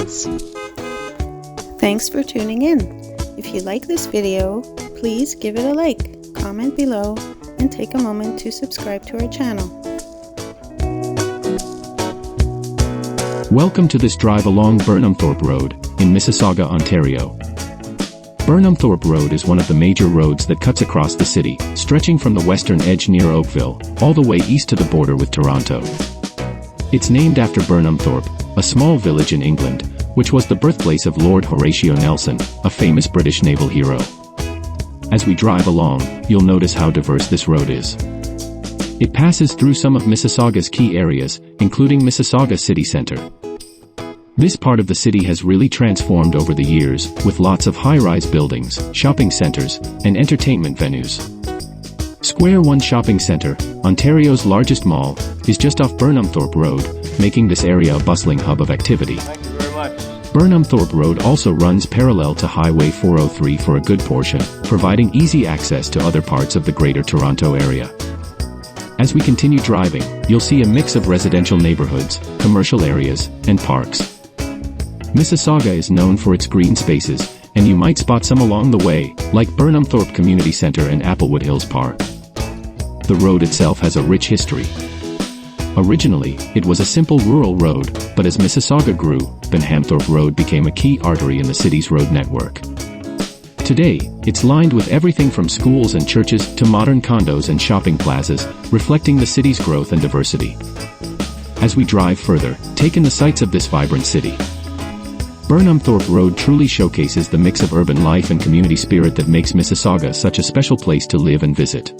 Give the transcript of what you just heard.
friends. Thanks for tuning in. If you like this video, please give it a like, comment below, and take a moment to subscribe to our channel. Welcome to this drive along Burnhamthorpe Road, in Mississauga, Ontario. Burnhamthorpe Road is one of the major roads that cuts across the city, stretching from the western edge near Oakville, all the way east to the border with Toronto. It's named after Burnhamthorpe, a small village in England, which was the birthplace of Lord Horatio Nelson, a famous British naval hero. As we drive along, you'll notice how diverse this road is. It passes through some of Mississauga's key areas, including Mississauga City Centre. This part of the city has really transformed over the years, with lots of high-rise buildings, shopping centres, and entertainment venues. Square One Shopping Centre, Ontario's largest mall, is just off Burnhamthorpe Road, making this area a bustling hub of activity. Thank you very much. Burnhamthorpe Road also runs parallel to Highway 403 for a good portion, providing easy access to other parts of the Greater Toronto Area. As we continue driving, you'll see a mix of residential neighborhoods, commercial areas, and parks. Mississauga is known for its green spaces, and you might spot some along the way, like Burnhamthorpe Community Centre and Applewood Hills Park. The road itself has a rich history. Originally, it was a simple rural road, but as Mississauga grew, Burnhamthorpe Road became a key artery in the city's road network. Today, it's lined with everything from schools and churches to modern condos and shopping plazas, reflecting the city's growth and diversity. As we drive further, take in the sights of this vibrant city. Burnhamthorpe Road truly showcases the mix of urban life and community spirit that makes Mississauga such a special place to live and visit.